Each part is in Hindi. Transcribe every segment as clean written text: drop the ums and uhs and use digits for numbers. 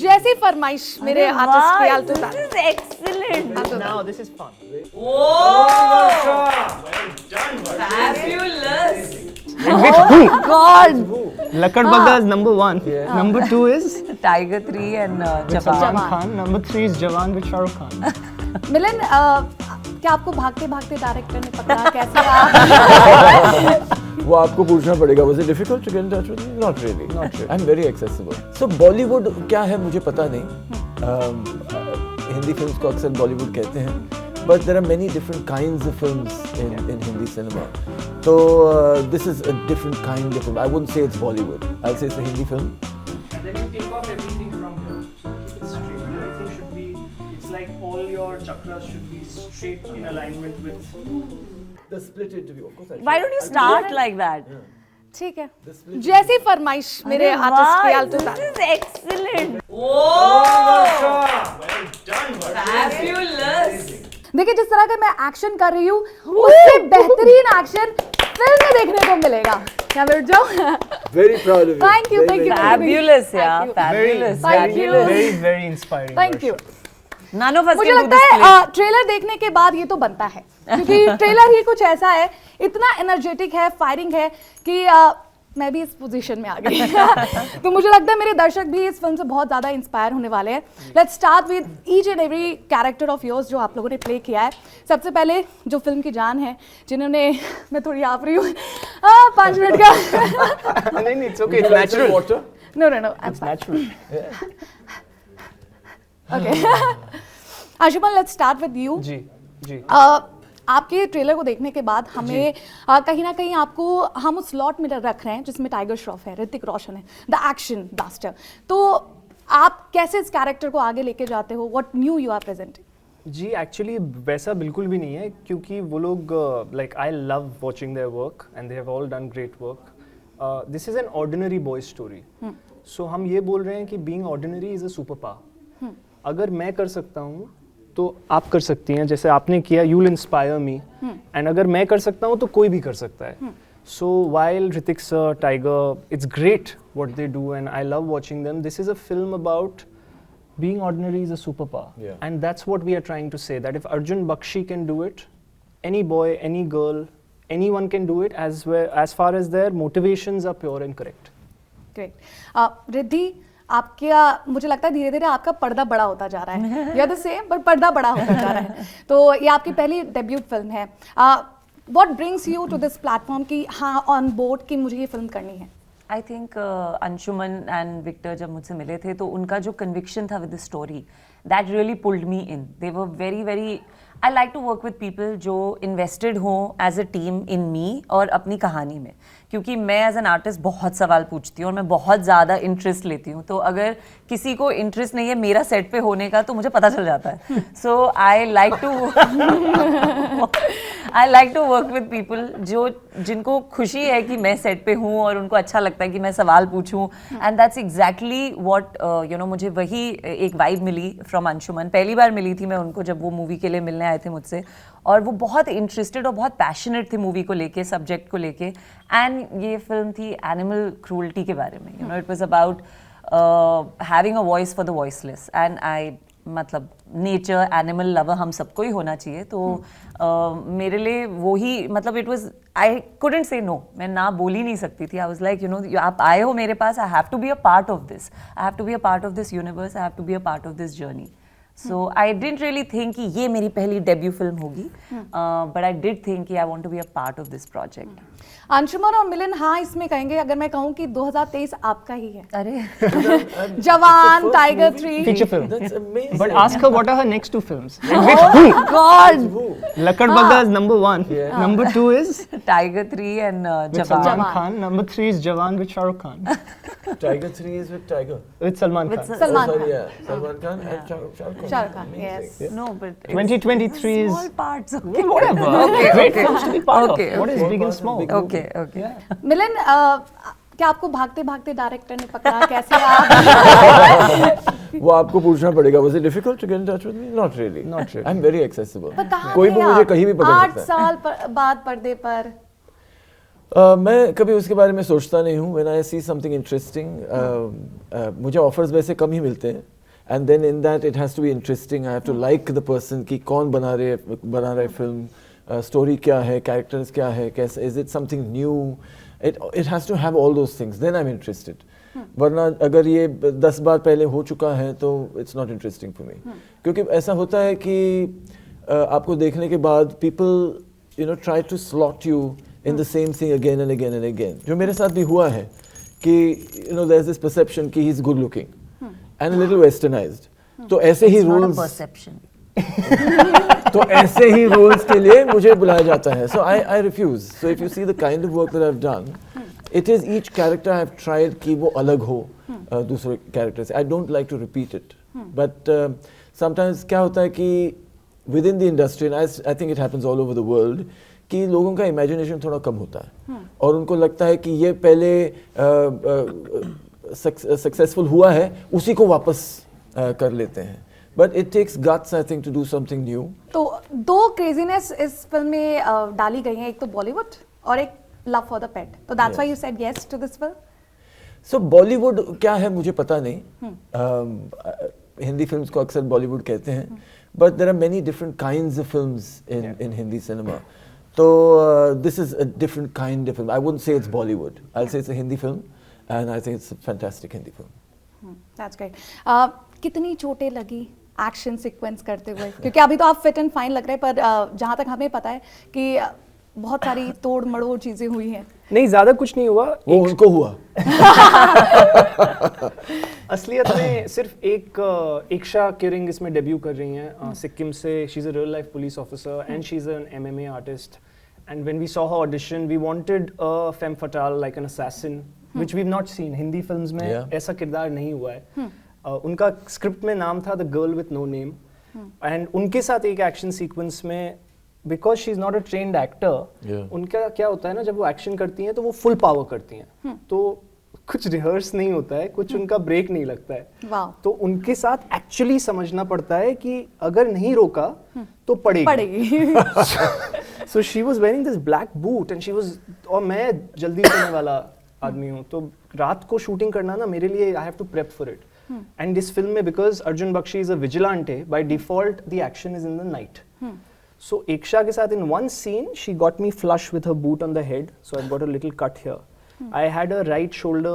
जैसी फरमाइश मेरे आर्टिस्ट की Alto This is excellent. Now this is fun. Fabulous. God. Lakadbaga is number 1. Number 2 is Tiger 3 and Salman Jawan. Khan. Number 3 is Jawan with Shah Rukh Khan. मिलन क्या आपको भागते भागते डायरेक्टर ने पकड़ा कैसे आप वो आपको पूछना पड़ेगा was it difficult to get in touch with me? Not really. I'm very accessible. So Bollywood क्या है मुझे पता नहीं. हिंदी फिल्म्स को अक्सर बॉलीवुड कहते हैं. But there are many different kinds of films in Hindi cinema. So this is a different kind of film. I wouldn't say it's Bollywood. I'll say it's a Hindi film. And then you take off everything from here. Keep it straight. Everything should be, it's like all your chakras should be straight in alignment with. The split interview, of course. Why don't you start like that? ठीक है जैसी फरमाइश मेरे आर्टिस्ट की Alto This is excellent. Fabulous. देखिए जिस तरह का मैं एक्शन कर रही हूँ उससे बेहतरीन एक्शन फिल्म में देखने को मिलेगा क्या बैठ जाओ Very proud of you. Thank you, thank you. Fabulous, yeah. Thank you. Fabulous. Thank you. Very, very inspiring. Thank you None of us मुझे can do लगता this है play. ट्रेलर देखने के बाद ये तो बनता है क्योंकि ट्रेलर ही कुछ ऐसा है इतना एनर्जेटिक है फायरिंग है कि मैं भी इस पोजीशन में आ गई तो मुझे लगता है मेरे दर्शक भी इस फिल्म से बहुत ज़्यादा इंस्पायर होने वाले हैं let's start with each and every character of yours जो आप लोगों ने प्ले किया है सबसे पहले जो फिल्म की जान है जिन्होंने मैं थोड़ी आप रही हूँ 5 मिनट का नहीं, it's okay. It's natural. Water? No It's natural. Okay Anshuman let's start with you जी, जी. आपके ट्रेलर को देखने के बाद हमें कहीं ना कहीं आपको हम उस स्लॉट में रख रहे हैं जिसमें टाइगर श्रॉफ है ऋतिक रोशन है द एक्शन ब्लास्टर तो आप कैसे इस कैरेक्टर को आगे लेके जाते हो what new you are presenting जी एक्चुअली वैसा बिल्कुल भी नहीं है क्योंकि वो लोग like I love watching their work and they have all done great work this is an ordinary boy story so हम ये बोल रहे हैं कि being ordinary is a super power अगर मैं कर सकता हूँ तो आप कर सकती हैं जैसे आपने किया you will inspire me and अगर मैं कर सकता हूँ तो कोई भी कर सकता है so while Hrithik sir tiger it's great what they do and I love watching them this is a film about being ordinary is a superpower and that's what we are trying to say that if Arjun Bakshi can do it any boy any girl anyone can do it as far as their motivations are pure and correct great Riddhi आपका मुझे लगता है धीरे धीरे आपका पर्दा बड़ा होता जा रहा है या द सेम पर पर्दा बड़ा होता जा रहा है तो ये आपकी पहली डेब्यूट फिल्म है what brings you to this platform कि हाँ ऑन बोर्ड कि मुझे ये फिल्म करनी है I think Anshuman and Victor जब मुझसे मिले थे तो उनका जो कन्विक्शन था with the story that really pulled me in they were very very I like to work with people जो इन्वेस्टेड हों as a team in me और अपनी कहानी में क्योंकि मैं एज एन आर्टिस्ट बहुत सवाल पूछती हूँ और मैं बहुत ज़्यादा इंटरेस्ट लेती हूँ तो अगर किसी को इंटरेस्ट नहीं है मेरा सेट पे होने का तो मुझे पता चल जाता है so I like to work with people जो जिनको खुशी है कि मैं सेट पे हूँ और उनको अच्छा लगता है कि मैं सवाल पूछूँ and that's exactly what you know मुझे वही एक वाइब मिली फ्रॉम अंशुमन पहली बार मिली थी मैं उनको जब वो मूवी के लिए मिलने आए थे मुझसे और वो बहुत इंटरेस्टेड और बहुत पैशनेट थे मूवी को लेके सब्जेक्ट को लेके एंड ये फिल्म थी एनिमल क्रूल्टी के बारे में you know it was about having a voice for the voiceless and I मतलब नेचर एनिमल लवर हम सबको ही होना चाहिए तो मेरे लिए वो ही मतलब it was I couldn't say no मैं ना बोल ही नहीं सकती थी I was like you know आप आए हो मेरे पास I have to be a part of this I have to be a part of this universe I have to be a part of this journey So I didn't really think कि ये मेरी पहली डेब्यू फिल्म होगी, but I did think कि I want to be a part of this project. Anshuman और मिलन हाँ इसमें कहेंगे अगर मैं कहूँ कि 2023 आपका ही है अरे जवान tiger 3 Feature film. That's amazing. But ask her what are her next 2 films. And which who? God Lakadbaga is number 1. Number 2 is Tiger 3 and with Jawan. Salman Khan. Number 3 is Jawan with Shah Rukh Khan. Tiger 3 is with Tiger. With Salman Khan. Salman Sorry, Khan yeah. Salman Khan and Shah Rukh Khan. Shahrukh Khan yes No, but it's 2023 is small parts. Okay. whatever. Okay, Great okay. films to be part Okay, of. What is okay. big and small? Okay, okay. मिलन क्या आपको भागते भागते डायरेक्टर ने पकड़ा कैसे आप वो आपको पूछना पड़ेगा was it difficult to get in touch with me? Not really. Not really. I'm very accessible. पर कहाँ कोई थे भी मुझे आप? कहीं भी पकड़ 8 सकता है. साल बाद पर्दे पर मैं कभी उसके बारे में सोचता नहीं हूँ. When I see something interesting, मुझे offers वैसे कम ही मिलते हैं. And then in that it has to be interesting. I have to like the person कि कौन बना रहा है film, story क्या है, characters क्या है, कैसे, is it something new? It has to have all those things. Then I'm interested. वरना अगर ये 10 बार पहले हो चुका है तो it's not interesting for me. क्योंकि ऐसा होता है कि आपको देखने के बाद people try to slot you in the same thing again and again and again. जो मेरे साथ भी हुआ है कि there's this perception कि he's good looking and a little westernized. तो ऐसे ही It's not a rules perception. तो ऐसे ही roles के लिए मुझे बुलाया जाता है. So I refuse. So if you see the kind of work that I've done, it is each character I've tried कि वो अलग हो दूसरे characters. I don't like to repeat it. But sometimes क्या होता है कि within the industry, and I think it happens all over the world, कि लोगों का imagination थोड़ा कम होता है और उनको लगता है कि ये पहले सक्सेसफुल हुआ है उसी को वापस कर लेते हैं. But it takes guts, I think, to do something new. तो 2 क्रेजीनेस इस फिल्म में डाली गई हैं, एक तो बॉलीवुड और एक लव फॉर द पेट. तो that's why you said yes to this film. So Bollywood क्या है मुझे पता नहीं. हिंदी फिल्म्स को अक्सर बॉलीवुड कहते हैं. But there are many different kinds of films in Hindi cinema. So this is a different kind of film. I wouldn't say it's Bollywood. I'll say it's a Hindi film, and I think it's a fantastic Hindi film. That's great. कितनी चोटें लगी एक्शन सीक्वेंस करते हुए? क्योंकि अभी तो आप फिट एंड फाइन लग रहे हैं, पर जहाँ तक हमें पता है कि बहुत सारी तोड़ मड़ोड़ चीजें हुई हैं. नहीं, ज़्यादा कुछ नहीं हुआ. वो उनको हुआ. असलियत में सिर्फ एकशा किरिंग इसमें डेब्यू कर रही हैं सिक्किम से. She is a real life police officer and she is an MMA artist. And when we saw her audition we wanted a femme fatale like an assassin, which we have not seen. Hindi films में ऐसा किरदार नहीं हुआ है. उनका स्क्रिप्ट में नाम था the girl with no name. And उनके साथ एक एक्शन सीक्वेंस में, because she is not a trained actor, उनका क्या होता है ना, जब वो एक्शन करती हैं तो वो फुल पावर करती हैं. तो कुछ रिहर्स नहीं होता है, कुछ उनका ब्रेक नहीं लगता है. तो उनके साथ एक्चुअली समझना पड़ता है कि अगर नहीं रोका तो पड़ेगी. So she was wearing this black boot and she was, और मैं जल्दी सोने वाला आदमी हूँ, तो रात को शूटिंग करना ना मेरे लिए, I have to prep for it. And this film में because Arjun Bakshi is a vigilante, by default the action is in the night. So Eksha ke sath in one scene, she got me flush with her boot on the head, so I've got a little cut here. I had a right shoulder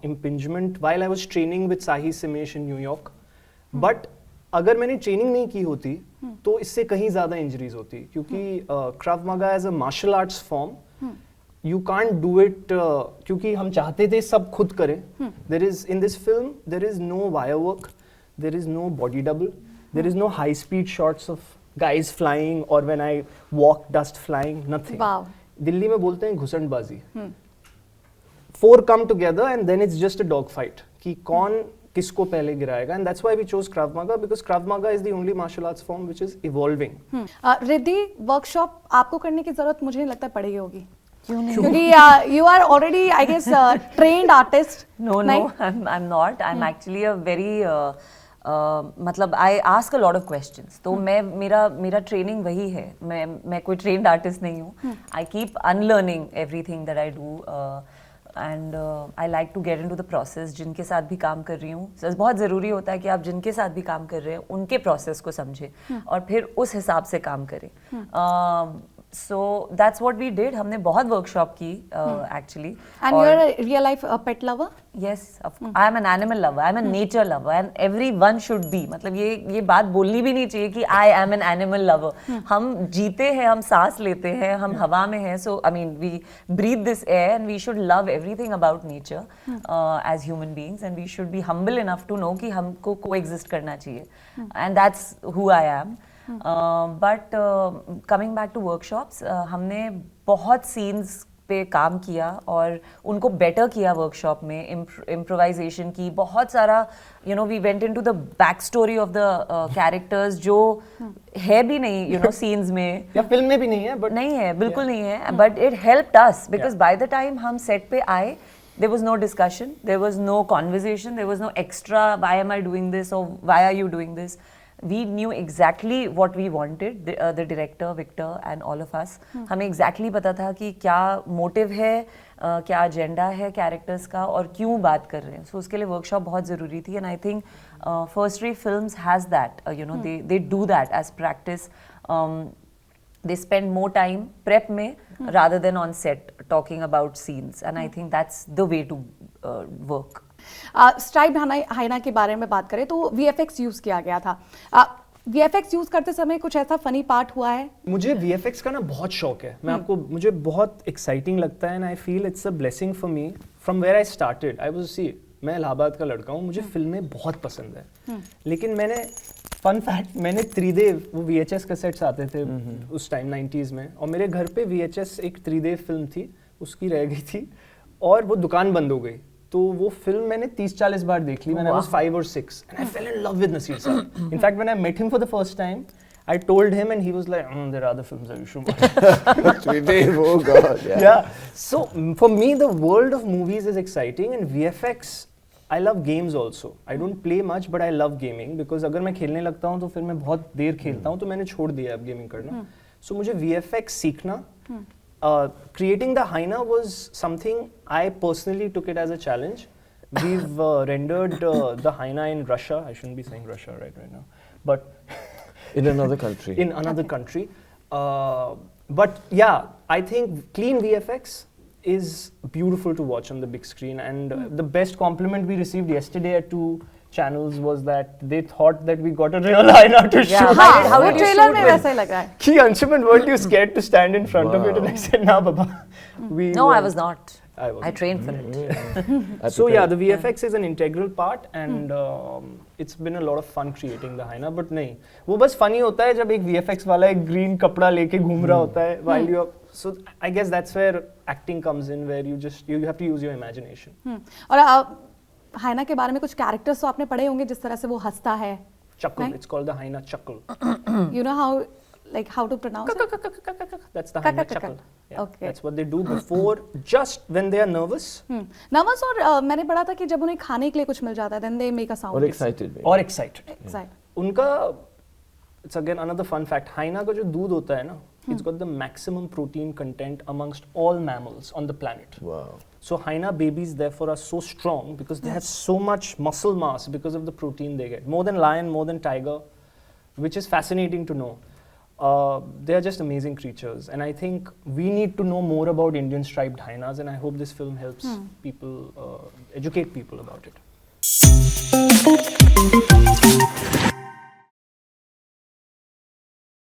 impingement while I was training with Sahi Simesh in New York. But अगर मैंने ट्रेनिंग नहीं की होती तो इससे कहीं ज़्यादा इंजरीज होती, क्योंकि Krav Maga as a martial arts form, you can't do it क्योंकि हम चाहते थे सब खुद करें. There is, in this film, there is no wire work, there is no body double, there is no high speed shots of guys flying or when I walk dust flying, nothing. Wow. Delhi में बोलते हैं घुसंडबाजी. 4 come together and then it's just a dog fight कि कौन किसको पहले गिराएगा. And that's why we chose Krav Maga, because Krav Maga is the only martial arts form which is evolving. Riddhi, workshop आपको करने की जरूरत मुझे नहीं लगता पड़ेगी होगी. क्योंकि you are already, I guess, trained artist. No, I'm not. I'm actually a very मतलब I ask a lot of questions. तो मेरा ट्रेनिंग वही है. मैं कोई ट्रेन्ड आर्टिस्ट नहीं हूँ. I keep unlearning everything that I do and I like to get into the process. जिनके साथ भी काम कर रही हूँ, बहुत ज़रूरी होता है कि आप जिनके साथ भी काम कर रहे हैं उनके प्रोसेस को समझें और फिर उस हिसाब से काम करें. So that's what we did. हमने बहुत workshop की actually. And you're a real life pet lover? Yes, I am an animal lover. I am a nature lover, and everyone should be. मतलब ये बात बोलनी भी नहीं चाहिए कि I am an animal lover. हम जीते हैं, हम सांस लेते हैं, हम हवा में हैं. So I mean, we breathe this air, and we should love everything about nature as human beings, and we should be humble enough to know कि हमको coexist करना चाहिए. And that's who I am. But coming back to workshops, हमने बहुत सीन्स पे काम किया और उनको बेटर किया वर्कशॉप में. इम्प्रोवाइजेशन की बहुत सारा, you know, we went into the back story of the characters जो है भी नहीं, यू नो, सीन्स में या फिल्म में भी नहीं है, बट नहीं है, बिल्कुल नहीं है. But it helped us because by the time हम सेट पे आए, there was no discussion, there was no conversation, there was no extra why am I doing this or why are you doing this. we knew exactly what we wanted, the director, Victor and all of us. हमें exactly पता था कि क्या motive है, क्या agenda है characters का और क्यों बात कर रहे हैं. So उसके लिए workshop बहुत ज़रूरी थी and I think First Rate Films has that. You know, they do that as practice. They spend more time prep में rather than on set talking about scenes and I think that's the way to work. Striped hyena के बारे में बात करें तो VFX यूज किया गया था. VFX यूज करते समय कुछ ऐसा फनी पार्ट हुआ है? मुझे VFX का ना बहुत शौक है. मैं आपको मुझे बहुत एक्साइटिंग लगता है and I feel it's a blessing for me. From where I started I was मैं इलाहाबाद का लड़का हूँ, मुझे फिल्में बहुत पसंद है. लेकिन मैंने फन फैक्ट, मैंने त्रिदेव, वो VHS कैसेट्स आते थे उस टाइम 90s में, और मेरे घर पे VHS एक त्रिदेव फिल्म थी, उसकी रह गई थी और वो दुकान बंद हो गई. तो वो फिल्म मैंने 30-40 बार देख ली. When I was 5 or 6 and I fell in love with Naseer Sir. In fact, when I met him for the first time, I told him and he was like, there are other films that you should watch. Oh God, yeah. Yeah. So for me, the world of movies is exciting and VFX. I love games also. I don't play much, but I love gaming because अगर मैं खेलने लगता हूँ तो फिर मैं बहुत देर खेलता हूँ, तो मैंने छोड़ दिया अब गेमिंग करना. So मुझे VFX सीखना. Creating the Haina was something I personally took it as a challenge. We've rendered the Haina in Russia. I shouldn't be saying Russia right now, but In another country. in another country. But yeah, I think clean VFX is beautiful to watch on the big screen. And the best compliment we received yesterday at 2 channels was that they thought that we got a real Haina to Yeah, shoot. how वो did you ट्रेलर shoot में with- वैसा ही लग रहा है. Ki Anshuman, weren't you scared to stand in front of it? And I said, "Nah, Baba." We No, I were- was not. I wasn't. I trained for it. So yeah, the VFX is an integral part, and it's been a lot of fun creating the Haina. But नहीं, वो बस funny होता है जब एक VFX वाला एक green कपड़ा लेके घूम रहा होता है while you're. So I guess that's where acting comes in, where you have to use your imagination. और हाइना के बारे में कुछ कैरेक्टर्स तो आपने पढ़े होंगे, जिस तरह से वो हंसता है. Chuckle. Right. It's called the Haina chuckle. You know how to pronounce it? That's the Haina Ka- ka- ka- chuckle. ka. Yeah, Okay. that's what they do before, just when they are nervous nervous, और मैंने पढ़ा था कि जब उन्हें खाने के लिए कुछ मिल जाता है then they make a sound. Or excited. or excited. Exactly. उनका it's again another fun fact. Haina का जो दूध होता है ना, it's got the maximum protein content amongst all mammals on the planet. Wow. So Haina babies therefore are so strong because they have so much muscle mass because of the protein they get. More than lion, more than tiger, which is fascinating to know. They are just amazing creatures, and I think we need to know more about Indian striped hyenas, and I hope this film helps people, educate people about it.